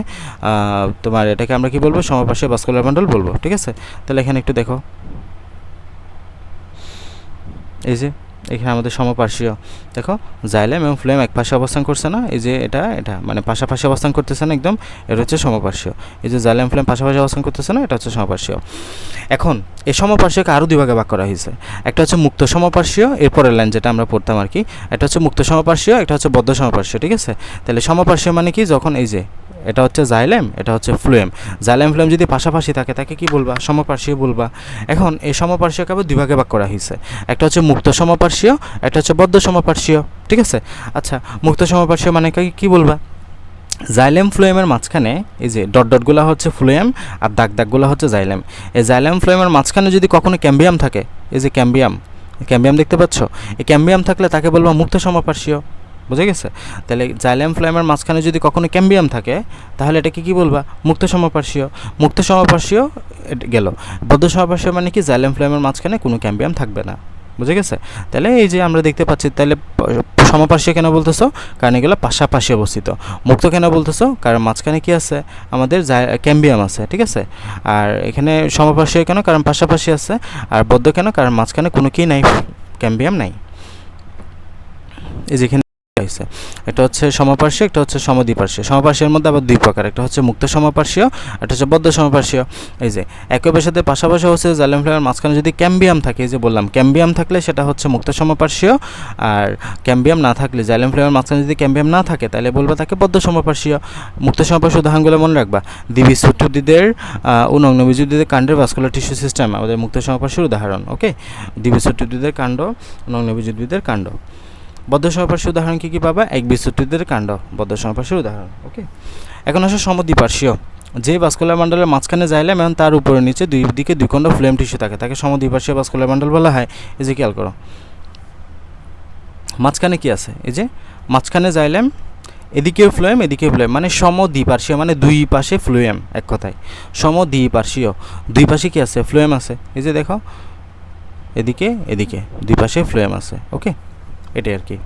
Speaker 1: তোমার এটাকে আমরা কি বলবো? সমপার্শ্বীয় ভাস্কুলার বান্ডল বলবো। ঠিক আছে, তাহলে এখানে একটু দেখো, এই যে এখানে আমাদের সমপার্শ্বীয়, দেখো জাইলেম এবং ফ্লোয়েম এক পাশে অবস্থান করছে না, এই যে এটা মানে পাশাপাশি অবস্থান করতেছে না একদম, এটা হচ্ছে সমপার্শ্বীয়। এই যে জাইলেম ফ্লোয়েম পাশাপাশি অবস্থান করতেছে না, এটা হচ্ছে সমপার্শ্বীয়। এখন এই সমপার্শ্বীয়কে আরও 2 ভাগে ভাগ করা হয়েছে। একটা হচ্ছে মুক্ত সমপার্শ্বীয়, এরপরের লাইন যেটা আমরা পড়তাম আর কি, একটা হচ্ছে মুক্ত সমপার্শ্বীয়, একটা হচ্ছে বদ্ধ সমপার্শ্বীয়। ঠিক আছে, তাহলে সমপার্শ্বীয় মানে কি? যখন এই যে এটা হচ্ছে জাইলেম, এটা হচ্ছে ফ্লোয়েম, জাইলেম ফ্লোয়েম যদি পাশাপাশি থাকে তাকে কি বলবা? সমপার্শ্বীয় বলবা। এখন এই সমপার্শ্বীয়কে আবার 2 ভাগে ভাগ করা হয়েছে। একটা হচ্ছে মুক্ত সমপার্শ্বীয়, একটা হচ্ছে বদ্ধ সমপার্শ্বীয়। ঠিক আছে, আচ্ছা মুক্ত সমপার্শ্বীয় মানে কি বলবা? জাইলেম ফ্লোয়েমের মাঝখানে এই যে ডটগুলো হচ্ছে ফ্লোয়েম আর দাগগুলো হচ্ছে জাইলেম। এই জাইলেম ফ্লোয়েমের মাঝখানে যদি কখনো ক্যাম্বিয়াম থাকে, এই যে ক্যাম্বিয়াম দেখতে পাচ্ছ, এই ক্যাম্বিয়াম থাকলে তাকে বলবো মুক্ত সমপার্শ্বীয়। বুঝে গেছে? তাহলে জাইলেম ফ্লোয়েমের মাঝখানে যদি কখনো ক্যাম্বিয়াম থাকে তাহলে এটাকে কি বলবা? মুক্ত সমপার্শ্বীয়। মুক্ত সমপার্শ্বীয় গেল। বদ্ধ সমপার্শ্বীয় মানে কি? জাইলেম ফ্লোয়েমের মাঝখানে কোনো ক্যাম্বিয়াম থাকবে না। বুঝে গেছে? তাহলে এই যে আমরা দেখতে পাচ্ছি, তাহলে সমপার্শ্বীয় কেন বলতেছো? কারণ এগুলো পাশাপাশি অবস্থিত। মুক্ত কেন বলতেছো? কারণ মাঝখানে কি আছে? আমাদের ক্যাম্বিয়াম আছে। ঠিক আছে, আর এখানে সমপার্শ্বীয় কেন? কারণ পাশাপাশি আছে। আর বদ্ধ কেন? কারণ মাঝখানে কোনো কি নাই, ক্যাম্বিয়াম নাই। এই যেখানে এটা হচ্ছে সমপার্শ্বীয়, একটা হচ্ছে সমদ্বিপার্শ্বীয়। সমপার্শ্বীয়ের মধ্যে আবার 2 প্রকার, একটা হচ্ছে মুক্ত সমপার্শ্বীয়, একটা হচ্ছে বদ্ধ সমপার্শ্বীয়। এই যে একই ব্যাসার্ধে পাশাপাশি হচ্ছে জাইলেম ফ্লোয়েমের মাঝখানে যদি ক্যাম্বিয়াম থাকে, এই যে বললাম ক্যাম্বিয়াম থাকলে সেটা হচ্ছে মুক্ত সমপার্শ্বীয়, আর ক্যাম্বিয়াম না থাকলে, জাইলেম ফ্লোয়েমের মাঝখানে যদি ক্যাম্বিয়াম না থাকে তাহলে বলবো তাকে বদ্ধ সমপার্শ্বীয়। মুক্ত সমপার্শ্বীয় উদাহরণগুলো মনে রাখবা। দ্বিবীজপত্রী উদ্ভিদের ও নগ্নবীজ উদ্ভিদের কাণ্ডের ভাস্কুলার টিস্যু সিস্টেম আমাদের মুক্ত সমপার্শ্বীর উদাহরণ। ওকে, দ্বিবীজপত্রী উদ্ভিদের কাণ্ড, নগ্নবীজ উদ্ভিদের কাণ্ড। বদ্ধ সমপার্শ্বীয় উদাহরণ কী কী পাবা? একবীজপত্রীদের কাণ্ড, বদ্ধ সমপার্শ্বীয় উদাহরণ। ওকে, এখন আসো সমদ্বিপার্শ্বীয়। যে ভাস্কুলার বান্ডলের মাঝখানে জাইলেম এবং তার উপরে নিচে 2 দিকে 2 খণ্ড ফ্লোয়েম টিস্যু থাকে তাকে সমদ্বিপার্শ্বীয় ভাস্কুলার বান্ডল বলা হয়। এই যে খেয়াল করো, মাঝখানে কি আছে? এই যে মাঝখানে জাইলেম, এদিকেও ফ্লোয়েম, এদিকেও ফ্লোয়েম, মানে সমদ্বিপার্শ্বীয়, মানে 2 পাশে ফ্লোয়েম। এক কথায় সমদ্বিপার্শ্বীয়, 2 পাশে কি আছে? ফ্লোয়েম আছে। এই যে দেখো এদিকে এদিকে 2 পাশে ফ্লোয়েম আছে। ওকে, এটাই আর কি।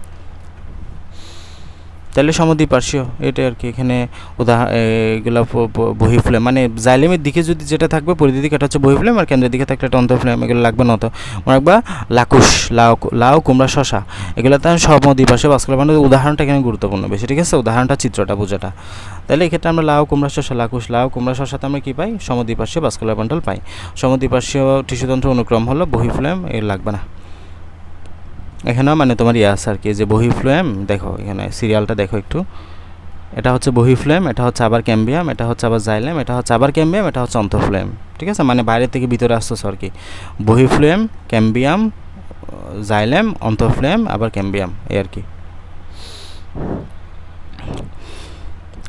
Speaker 1: তাহলে সমদ্বিপার্শ্বীয় এটাই আর কি। এখানে এগুলো বহিঃফ্লেম, মানে জাইলেমের দিকে যদি যেটা থাকবে পরিধির দিকে এটা হচ্ছে বহিঃফ্লেম, আর কেন্দ্রের দিকে থাকলে এটা অন্তঃফ্লেম। এগুলো লাগবে না তো মনে রাখবা। লাকুশ, লাউ, কুমড়া, শশা, এগুলো তার সমদ্বিপার্শ্বীয় ভাস্কুলার বান্ডল। উদাহরণটা এখানে গুরুত্বপূর্ণ বেশি, ঠিক আছে? উদাহরণটা, চিত্রটা বোঝাটা। তাহলে এক্ষেত্রে আমরা লাউ, কুমড়া, শশা, লাকুশ, লাউ, কুমড়া, শশাতে আমরা কী পাই? সমদ্বিপার্শ্বীয় ভাস্কুলার বান্ডল পাই। সমদ্বিপার্শ্বীয় টিস্যুতন্ত্র অনুক্রম হলো বহিঃফ্লেম, এর লাগবে না। এখানেও মানে তোমার আছে আর কি, যে বহিঃফ্লেম, দেখো এখানে সিরিয়ালটা দেখো একটু। এটা হচ্ছে বহিঃফ্লেম, এটা হচ্ছে আবার ক্যাম্বিয়াম, এটা হচ্ছে আবার জাইলেম, এটা হচ্ছে আবার ক্যাম্বিয়াম, এটা হচ্ছে অন্তঃফ্লেম, ঠিক আছে? মানে বাইরে থেকে ভিতরে আসতেছে আর কি। বহিঃফ্লেম, ক্যাম্বিয়াম, জাইলেম, অন্তঃফ্লেম, আবার ক্যাম্বিয়াম, এই আর কি।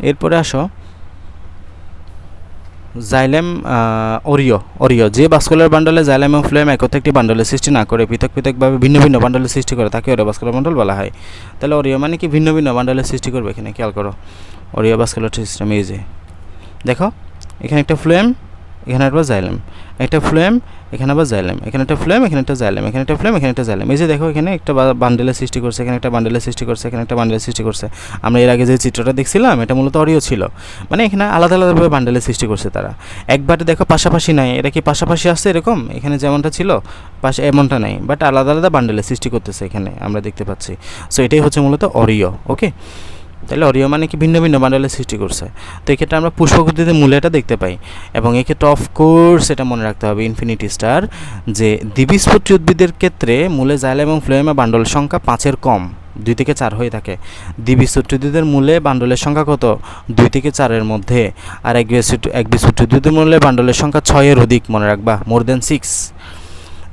Speaker 1: এরপরে আসো জাইলেম অরিও। যে ভাস্কুলার বান্ডলে জাইলেম এবং ফ্লেম একত্রে একটি বান্ডলের সৃষ্টি না করে পৃথক পৃথকভাবে ভিন্ন ভিন্ন বান্ডলের সৃষ্টি করে তাকে অরিও ভাস্কুলার বান্ডল বলা হয়। তাহলে অরিও মানে কি? ভিন্ন ভিন্ন বান্ডলের সৃষ্টি করবে। এখানে খেয়াল করো, অরিও ভাস্কুলার সিস্টেম এই যে দেখো, এখানে একটা ফ্লেম, এখানে আবার জাইলেম, একটা ফ্লেম, এখানে আবার জাইলেম, এখানে একটা ফ্লেম, এখানে একটা জাইলেম, এখানে একটা ফ্লেম, এখানে একটা জাইলেম। এই যে দেখো, এখানে একটা বান্ডেলের সৃষ্টি করছে, এখানে একটা বান্ডেলের সৃষ্টি করছে, এখানে একটা বান্ডেলের সৃষ্টি করছে। আমরা এর আগে যে চিত্রটা দেখছিলাম এটা মূলত অরিও ছিল, মানে এখানে আলাদা আলাদাভাবে বান্ডেলের সৃষ্টি করছে তারা। একবারে দেখো পাশাপাশি নাই, এটা কি পাশাপাশি আসছে এরকম? এখানে যেমনটা ছিল পাশে এমনটা নাই, বাট আলাদা আলাদা বান্ডেলের সৃষ্টি করতেছে এখানে আমরা দেখতে পাচ্ছি। সো এটাই হচ্ছে মূলত অরিও। ওকে, তাহলে অরিও মানে কি? ভিন্ন ভিন্ন বান্ডলের সৃষ্টি করছে। তো এক্ষেত্রে আমরা পুষ্পকৃতিতে মূলে এটা দেখতে পাই, এবং এক্ষেত্রে অফকোর্স এটা মনে রাখতে হবে ইনফিনিটি স্টার, যে দ্বিবীজপত্রী উদ্ভিদের ক্ষেত্রে মূলে জাইলেম এবং ফ্লোয়েমে বান্ডলের সংখ্যা 5-এর কম, 2 থেকে 4 হয়ে থাকে। দ্বিবীজপত্রী উদ্ভিদের মূলে বান্ডলের সংখ্যা কত? 2 থেকে 4-এর মধ্যে। আর একবীজপত্রী উদ্ভিদের মূলে বান্ডলের সংখ্যা 6-এর অধিক, মনে রাখবা, মোর দেন 6।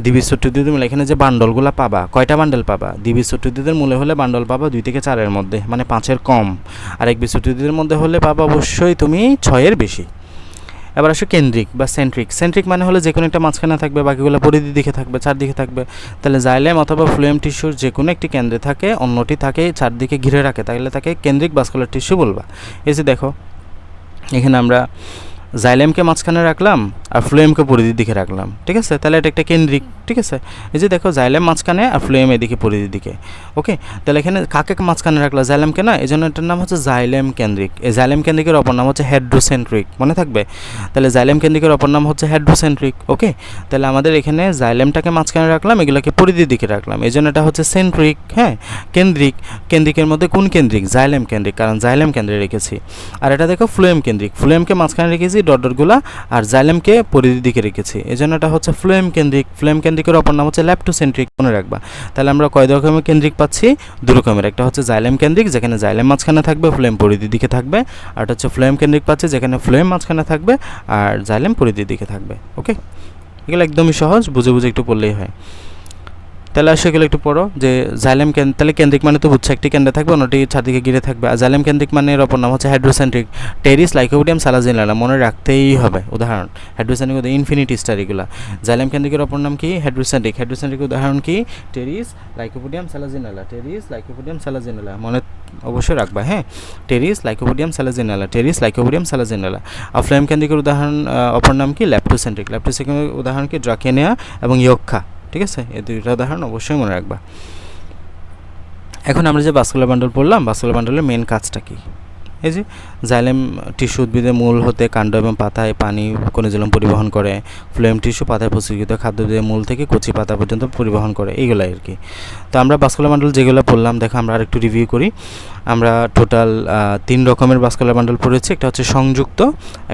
Speaker 1: দ্বিবীজপত্রী উদ্ভিদের মূলে এখানে যে বান্ডলগুলো পাবা, কয়টা বান্ডল পাবা? দ্বিবীজপত্রী উদ্ভিদের মূলে হলে বান্ডল পাবা 2 থেকে 4-এর মধ্যে, মানে 5-এর কম। আর একবীজপত্রী উদ্ভিদের মধ্যে হলে পাবা অবশ্যই তুমি 6-এর বেশি। এবার আসো কেন্দ্রিক বা সেন্ট্রিক। সেন্ট্রিক মানে হলো যে কোনো একটা মাঝখানে থাকবে, বাকিগুলো পরিধির দিকে থাকবে, চারদিকে থাকবে। তাহলে জাইলেম অথবা ফ্লোয়েম টিস্যুর যে কোনো একটি কেন্দ্রে থাকে, অন্যটি থাকে চারদিকে ঘিরে রাখে, তাহলে তাকে কেন্দ্রিক ভাস্কুলার টিস্যু বলবা। এই যে দেখো, এখানে আমরা জাইলেমকে মাঝখানে রাখলাম আর ফ্লোয়েমকে পরিধির দিকে রাখলাম, ঠিক আছে? তাহলে এটা একটা কেন্দ্রিক, ঠিক আছে? এই যে দেখো, জাইলেম মাঝখানে আর ফ্লোয়েম এদিকে পরিধির দিকে। ওকে, তাহলে এখানে কাকে মাঝখানে রাখলা? জাইলেমকে না, এই জন্য এটার নাম হচ্ছে জাইলেম কেন্দ্রিক। এই জাইলেম কেন্দ্রিকের অপর নাম হচ্ছে হেড্রোসেন্ট্রিক, মনে থাকবে? তাহলে জাইলেম কেন্দ্রিকের অপর নাম হচ্ছে হেড্রোসেন্ট্রিক। ওকে, তাহলে আমাদের এখানে জাইলেমটাকে মাঝখানে রাখলাম, এগুলোকে পরিধির দিকে রাখলাম, এই জন্য এটা হচ্ছে সেন্ট্রিক। হ্যাঁ, কেন্দ্রিক। কেন্দ্রিকের মধ্যে কোন কেন্দ্রিক? জাইলেম কেন্দ্রিক, কারণ জাইলেম কেন্দ্রে রেখেছি। আর এটা দেখো ফ্লোয়েম কেন্দ্রিক, ফ্লোয়েমকে মাঝখানে রেখেছি ডটগুলা, আর জাইলেমকে পরিধির দিকে রেখেছি, এই জন্য এটা হচ্ছে ফ্লোয়েম কেন্দ্রিক। ফ্লোয়েম কেন্দ্রিকের অপর নাম হচ্ছে ল্যাপ্টোসেন্ট্রিক, মনে রাখবা। তাহলে আমরা কয় রকমের কেন্দ্রিক পাচ্ছি? 2 রকমের। একটা হচ্ছে জাইলেম কেন্দ্রিক, যেখানে জাইলেম মাঝখানে থাকবে, ফ্লোয়েম পরিধির দিকে থাকবে। আর এটা হচ্ছে ফ্লোয়েম কেন্দ্রিক পাচ্ছি, যেখানে ফ্লোয়েম মাঝখানে থাকবে আর জাইলেম পরিধির দিকে থাকবে। ওকে, এগুলো একদমই সহজ, বুঝে বুঝে একটু পড়লেই হয়। তাহলে সেগুলো একটু পড়ো, যে জাইলেম তাহলে কেন্দ্রিক মানে তো বুঝছো একটি কেন্দ্রে থাকবে, অন্যটি চারদিকে ঘিরে থাকবে। আর জাইলেম কেন্দ্রিক মানে এর অপর নাম হচ্ছে হাইড্রোসেন্ট্রিক। টেরিস, লাইকোপিডিয়াম, সালাজিনালা, মনে রাখতেই হবে। উদাহরণ হাইড্রোসেন্ট্রিক, ইনফিনিটি স্টার এগুলা। জাইলেম কেন্দ্রিকের অপর নাম কি? হাইড্রোসেন্ট্রিক। হাইড্রোসেন্ট্রিক উদাহরণ কি? টেরিস, লাইকোপিডিয়াম, সালাজিনালা। টেরিস, লাইকোপিডিয়াম, সালাজিনালা, মনে অবশ্যই রাখবা। হ্যাঁ, টেরিস, লাইকোপিডিয়াম, সালাজিনালা, টেরিস, লাইকোপিডিয়াম, সালাজিনালা। আর ফ্লোয়েম কেন্দ্রিকের উদাহরণ অপর নাম কি? ল্যাপ্টোসেন্ট্রিক। ল্যাপ্টোসেন্ট্রিকের উদাহরণ কি? ড্রাকেনিয়া এবং ইয়ক্ষা, ঠিক আছে? এই 2টা উদাহরণ অবশ্যই মনে রাখবা। এখন আমরা যে ভাস্কুলার বান্ডল পড়লাম, ভাস্কুলার বান্ডলের মেন কাজটা কি? এই যে জাইলেম টিস্যু উদ্ভিদের মূল হতে কাণ্ড এবং পাতায় পানি খনিজলম পরিবহন করে। ফ্লোয়েম টিস্যু পাতায় প্রস্তুত খাদ্য দিয়ে মূল থেকে কচি পাতা পর্যন্ত পরিবহন করে, এইগুলাই আর কি। তো আমরা ভাস্কুলার বান্ডল যেগুলো পড়লাম, দেখো আমরা আরেকটু রিভিউ করি। আমরা টোটাল 3 রকমের ভাস্কুলার বান্ডল পড়েছি। একটা হচ্ছে সংযুক্ত,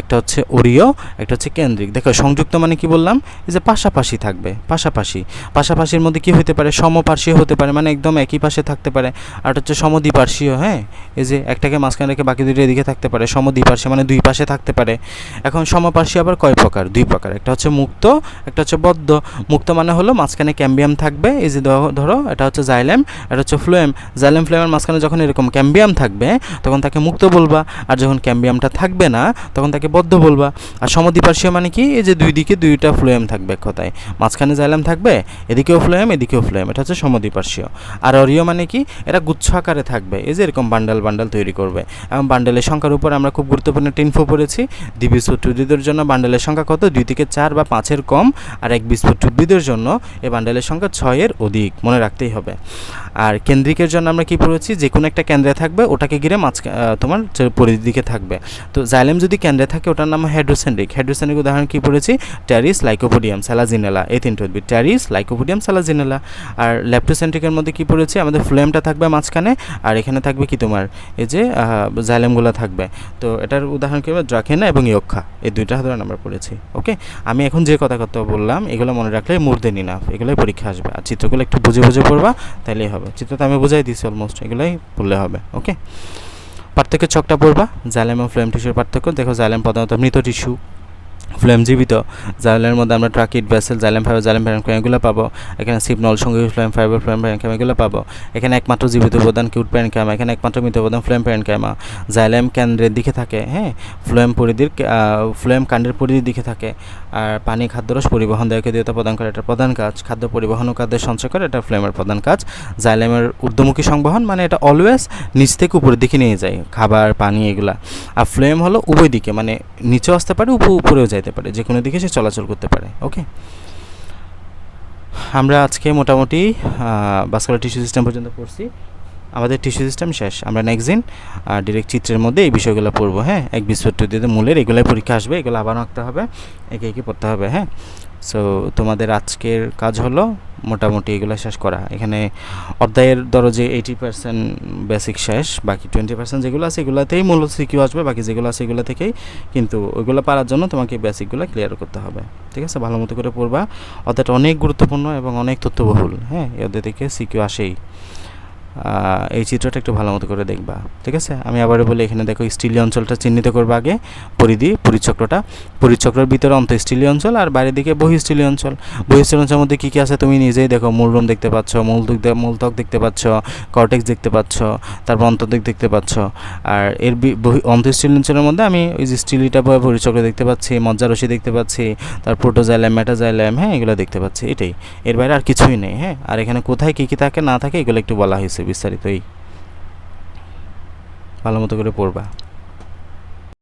Speaker 1: একটা হচ্ছে অরিও, একটা হচ্ছে কেন্দ্রিক। দেখো সংযুক্ত মানে কি বললাম? এই যে পাশাপাশি থাকবে, পাশাপাশি। পাশাপাশির মধ্যে কি হতে পারে? সমপার্শ্বীয় হতে পারে, মানে একদম একই পাশে থাকতে পারে। আর হচ্ছে সমদ্বিপার্শ্বীয়। হ্যাঁ, এই যে একটাকে মাঝখানে রেখে বাকি 2টা এদিকে থাকতে পারে। সমদ্বিপার্শ্বীয় মানে 2 পাশে থাকতে পারে। এখন সমপার্শ্বীয় আবার কয় প্রকার? 2 প্রকার। একটা হচ্ছে মুক্ত, একটা হচ্ছে বদ্ধ। মুক্ত মানে হলো মাঝখানে ক্যাম্বিয়াম থাকবে, এই যে ধরো এটা হচ্ছে জাইলেম, এটা হচ্ছে ফ্লোয়েম। জাইলেম ফ্লোয়েমের মাঝখানে যখন এরকম ক্যাম্বিয়াম থাকবে তখন তাকে মুক্ত বলবা, আর যখন ক্যাম্বিয়ামটা থাকবে না তখন তাকে বদ্ধ বলবা। আর সমদ্বিপার্শ্বীয় মানে কি? এই যে 2 দিকে 2টা ফ্লোয়েম থাকবে, কথায় মাঝখানে জাইলেম থাকবে, এদিকেও ফ্লোয়েম এদিকেও ফ্লোয়েম, এটা হচ্ছে সমদ্বিপার্শ্বীয়। আর অরিও মানে কি? এটা গুচ্ছ আকারে থাকবে, এই যে এরকম বান্ডাল বান্ডাল তৈরি করবে। এবং বান্ডেলের সংখ্যার উপর আমরা খুব গুরুত্বপূর্ণ একটা ইনফো পড়েছি। দ্বিবীজপত্রী উদ্ভিদের জন্য বান্ডেলের সংখ্যা কত? 2 থেকে 4 বা 5-এর কম। আর একবীজপত্রী উদ্ভিদের জন্য এই বান্ডেলের সংখ্যা 6-এর অধিক, মনে রাখতেই হবে। আর কেন্দ্রিকের জন্য আমরা কি পড়েছি, যে কোনো একটা কেন্দ্রে থাকবে ওটাকে ঘিরে তোমার পরিধির দিকে থাকবে। তো জাইলেম যদি কেন্দ্রে থাকে ওটার নাম হেড্রোসেন্ট্রিক। হেড্রোসেন্ট্রিক উদাহরণ কি পড়েছি, ট্যারিস, লাইকোপোডিয়াম, স্যালাজিনেলা, এই তিনটে উদ্ভিদ, ট্যারিস, লাইকোপোডিয়াম, স্যালাজিনেলা। আর ল্যাপ্টোসেন্ট্রিকের মধ্যে কি পড়েছি, আমাদের ফ্লেমটা থাকবে মাঝখানে, আর এখানে থাকবে কি তোমার এই যে জাইলেমগুলো থাকবে। তো এটার উদাহরণ কি হবে, ড্রাকেনা এবং ইয়ক্ষা, এই দুইটা উদাহরণ আমরা পড়েছি। ওকে, আমি এখন যে কথা বললাম এগুলো মনে রাখলে মোর দেন ইনাফ, এগুলোই পরীক্ষা আসবে। আর চিত্রগুলো একটু বুঝে বুঝে পড়বা, তাইলেই হবে। চিত্র তো আমি বুঝাই দিয়েছি অলমোস্ট, এগুলোই পড়লে হবে। ওকে, পার্থক্যের ছকটা পড়বা, জাইলেম এবং ফ্লেম টিস্যুর পার্থক্য। দেখো জাইলেম প্রধানত মৃত টিস্যু, ফ্লেম জীবিত। জাইলেমের মধ্যে আমরা tracheid, vessel, xylem fibre, xylem parenchyma এগুলো পাবো। এখানে সিপনল, সঙ্গী ফ্লেম ফাইবার, ফ্লেম প্যারেনকাইমা এগুলো পাবো। এখানে একমাত্র জীবিত উপাদান কিউট প্যারেনকাইমা, এখানে একমাত্র মৃত উপাদান ফ্লেম প্যারেনকাইমা। জাইলেম কেন্দ্রের দিকে থাকে, হ্যাঁ, ফ্লেম কাণ্ডের পরিধির দিকে থাকে। আর পানি, খাদ্যরস পরিবহন, দেহকে প্রদান করে, এটা প্রধান কাজ। খাদ্য পরিবহন ও খাদ্যের সঞ্চয় করে, এটা ফ্লেমের প্রধান কাজ। জাইলেমের ঊর্ধ্বমুখী সংবহন, মানে এটা অলওয়েজ নিচ থেকে উপরের দিকে নিয়ে যায় খাবার, পানি এগুলা। আর ফ্লেম হলো উভয় দিকে, মানে নিচেও আসতে পারে, উপরেও যাইতে পারে, যে কোনো দিকে সে চলাচল করতে পারে। ওকে, আমরা আজকে মোটামুটি ভাস্কুলার টিস্যু সিস্টেম পর্যন্ত পড়ছি। আমাদের টিস্যু সিস্টেম শেষ। আমরা নেক্সট দিন ডিরেক্ট চিত্রের মধ্যে এই বিষয়গুলো পড়বো। হ্যাঁ, এক বিস্ফোরিত মূলের এগুলোই পরীক্ষা আসবে, এগুলো আবার আঁকতে হবে, একে একে পড়তে হবে। হ্যাঁ, সো তোমাদের আজকের কাজ হলো মোটামুটি এগুলো শেষ করা। এখানে অধ্যায়ের ধরো যে 80% বেসিক শেষ, বাকি 20% যেগুলো আছে এগুলোতেই মূলত সিকিউ আসবে, বাকি যেগুলো আছে এগুলো থেকেই, কিন্তু ওইগুলো পারার জন্য তোমাকে বেসিকগুলো ক্লিয়ার করতে হবে। ঠিক আছে, ভালো মতো করে পড়বা। অধ্যায়টা অনেক গুরুত্বপূর্ণ এবং অনেক তথ্যবহুল। হ্যাঁ, এই অধ্যায় থেকে সিকিউ আসেই। এই চিত্রটা একটু ভালো মতো করে দেখবা। ঠিক আছে, আমি আবারও বলি, এখানে দেখো স্টিলীয় অঞ্চলটা চিহ্নিত করবা আগে, পরিচক্রটা, পরিচক্রের ভিতরে অন্তঃস্থলীয় অঞ্চল আর বাইরের দিকে বহিঃস্থলীয় অঞ্চল। বহিঃস্থলীয় অঞ্চলের মধ্যে কী কী আছে তুমি নিজেই দেখো, মূলরোম দেখতে পাচ্ছ, মূলত্বক দেখতে পাচ্ছ, কর্টেক্স দেখতে পাচ্ছ, তারপর অন্তর্দিক দেখতে পাচ্ছ। আর এর অন্তঃস্থলীয় অঞ্চলের মধ্যে আমি ওই যে স্টিলিটা বা পরিচক্র দেখতে পাচ্ছি, মজ্জারশি দেখতে পাচ্ছি, তার প্রোটোজাইলেম, মেটাজাইলেম, হ্যাঁ, এগুলো দেখতে পাচ্ছি। এটাই, এর বাইরে আর কিছুই নেই। হ্যাঁ, আর এখানে কোথায় কী কী থাকে না থাকে এগুলো একটু বলা হয়েছে বিস্তারিতই, ভালো মতো করে পড়বা।